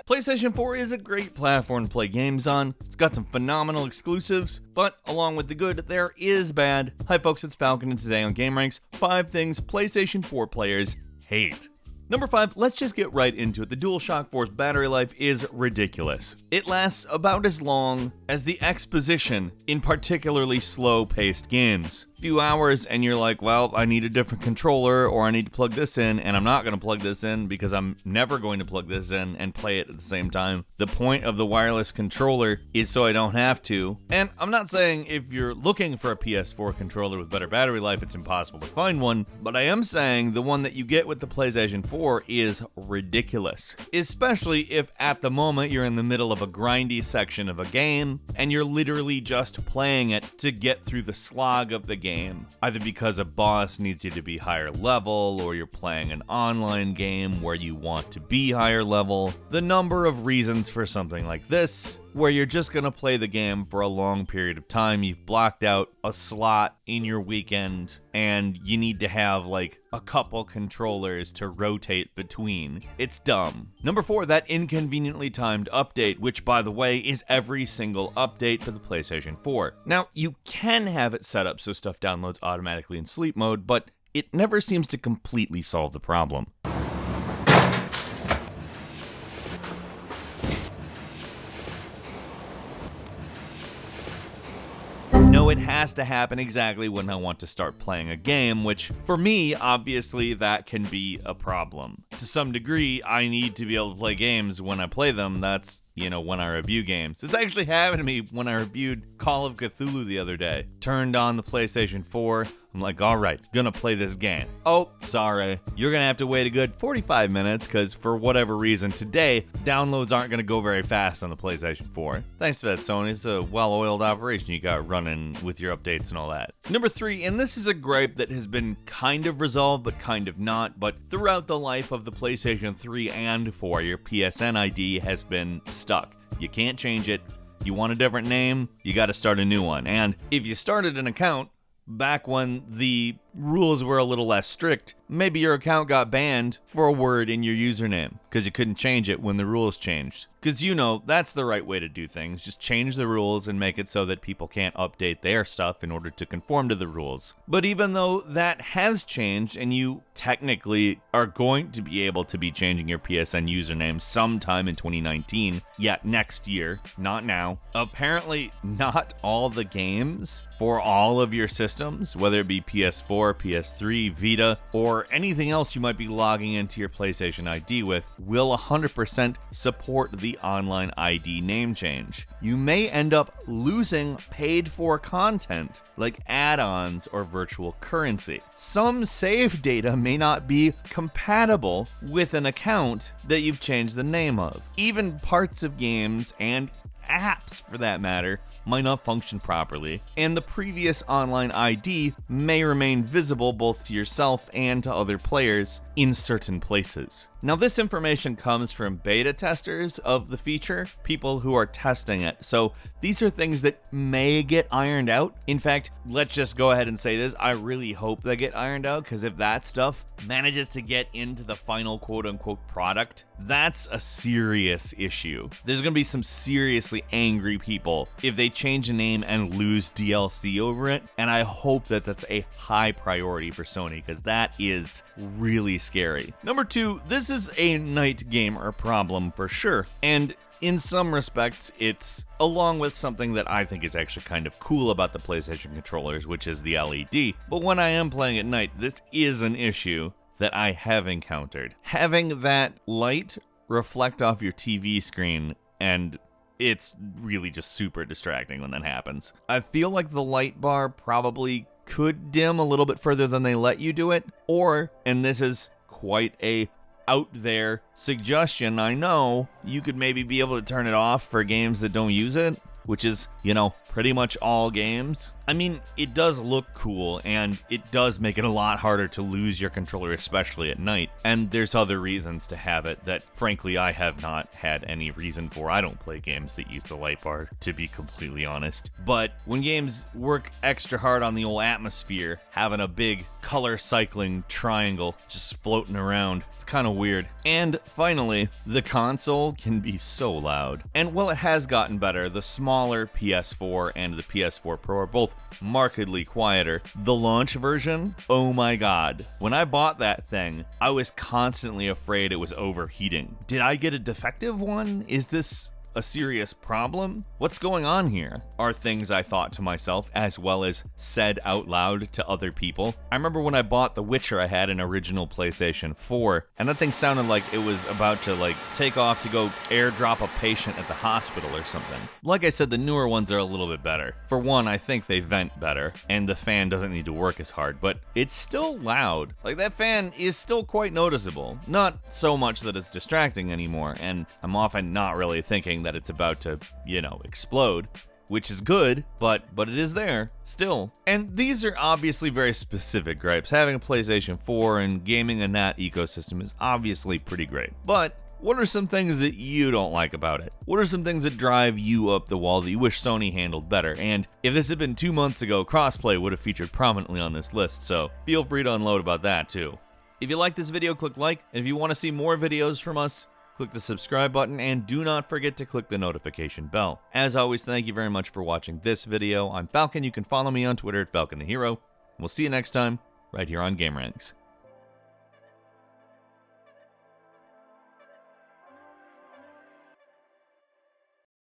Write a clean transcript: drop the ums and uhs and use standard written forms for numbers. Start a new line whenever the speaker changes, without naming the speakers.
PlayStation 4 is a great platform to play games on. It's got some phenomenal exclusives, but along with the good, there is bad. Hi folks, it's Falcon, and today on gameranx, 5 things PlayStation 4 players hate. Number 5, let's just get right into it. The DualShock 4's battery life is ridiculous. It lasts about as long as the exposition in particularly slow-paced games. Few hours and you're like, well, I need a different controller, or I need to plug this in, and I'm not going to plug this in because I'm never going to plug this in and play it at the same time. The point of the wireless controller is so I don't have to. And I'm not saying if you're looking for a PS4 controller with better battery life, it's impossible to find one, but I am saying the one that you get with the PlayStation 4 is ridiculous. Especially if at the moment you're in the middle of a grindy section of a game, and you're literally just playing it to get through the slog of the game. Either because a boss needs you to be higher level, or you're playing an online game where you want to be higher level. The number of reasons for something like this, where you're just gonna play the game for a long period of time, you've blocked out a slot in your weekend, and you need to have like a couple controllers to rotate between. It's dumb. Number 4, that inconveniently timed update, which by the way is every single update for the PlayStation 4. Now, you can have it set up so stuff downloads automatically in sleep mode, but it never seems to completely solve the problem. No, it has to happen exactly when I want to start playing a game, which for me, obviously, that can be a problem. To some degree, I need to be able to play games when I play them. That's, when I review games. This actually happened to me when I reviewed Call of Cthulhu the other day. Turned on the PlayStation 4. I'm like, all right, gonna play this game. Oh, sorry. You're gonna have to wait a good 45 minutes because for whatever reason today, downloads aren't gonna go very fast on the PlayStation 4. Thanks for that, Sony. It's a well-oiled operation you got running with your updates and all that. Number 3, and this is a gripe that has been kind of resolved but kind of not, but throughout the life of the PlayStation 3 and 4, your PSN ID has been stuck. You can't change it. You want a different name, you gotta start a new one. And if you started an account back when the rules were a little less strict, maybe your account got banned for a word in your username because you couldn't change it when the rules changed. Because that's the right way to do things. Just change the rules and make it so that people can't update their stuff in order to conform to the rules. But even though that has changed and you technically are going to be able to be changing your PSN username sometime in 2019, next year, not now, apparently not all the games for all of your systems, whether it be PS4, PS3, Vita, or anything else you might be logging into your PlayStation ID with, will 100% support the online ID name change. You may end up losing paid-for content like add-ons or virtual currency. Some save data may not be compatible with an account that you've changed the name of. Even parts of games and apps, for that matter, might not function properly, and the previous online ID may remain visible both to yourself and to other players in certain places. Now, this information comes from beta testers of the feature, people who are testing it, so these are things that may get ironed out. In fact, let's just go ahead and say this, I really hope they get ironed out, because if that stuff manages to get into the final quote-unquote product, that's a serious issue. There's gonna be some seriously angry people if they change a name and lose DLC over it, and I hope that that's a high priority for Sony, because that is really scary. Number 2, this is a night gamer problem for sure, and in some respects, it's along with something that I think is actually kind of cool about the PlayStation controllers, which is the LED. But when I am playing at night, this is an issue that I have encountered. Having that light reflect off your TV screen, and it's really just super distracting when that happens. I feel like the light bar probably could dim a little bit further than they let you do it, or, and this is quite a out there suggestion, I know, you could maybe be able to turn it off for games that don't use it, which is, pretty much all games. I mean, it does look cool, and it does make it a lot harder to lose your controller, especially at night. And there's other reasons to have it that, frankly, I have not had any reason for. I don't play games that use the light bar, to be completely honest. But when games work extra hard on the old atmosphere, having a big color cycling triangle just floating around, it's kind of weird. And finally, the console can be so loud. And while it has gotten better, the smaller PS4 and the PS4 Pro are both markedly quieter. The launch version, oh my god. When I bought that thing, I was constantly afraid it was overheating. Did I get a defective one? Is this a serious problem? What's going on here? Are things I thought to myself as well as said out loud to other people. I remember when I bought The Witcher, I had an original PlayStation 4, and that thing sounded like it was about to take off to go airdrop a patient at the hospital or something. Like I said, the newer ones are a little bit better. For one, I think they vent better, and the fan doesn't need to work as hard, but it's still loud. That fan is still quite noticeable. Not so much that it's distracting anymore, and I'm often not really thinking that it's about to, explode, which is good, but it is there still. And these are obviously very specific gripes. Having a PlayStation 4 and gaming in that ecosystem is obviously pretty great. But what are some things that you don't like about it? What are some things that drive you up the wall that you wish Sony handled better? And if this had been 2 months ago, crossplay would have featured prominently on this list, so feel free to unload about that too. If you like this video, click like, and if you want to see more videos from us, click the subscribe button, and do not forget to click the notification bell. As always, thank you very much for watching this video. I'm Falcon. You can follow me on Twitter at Falcon the Hero. We'll see you next time, right here on gameranx.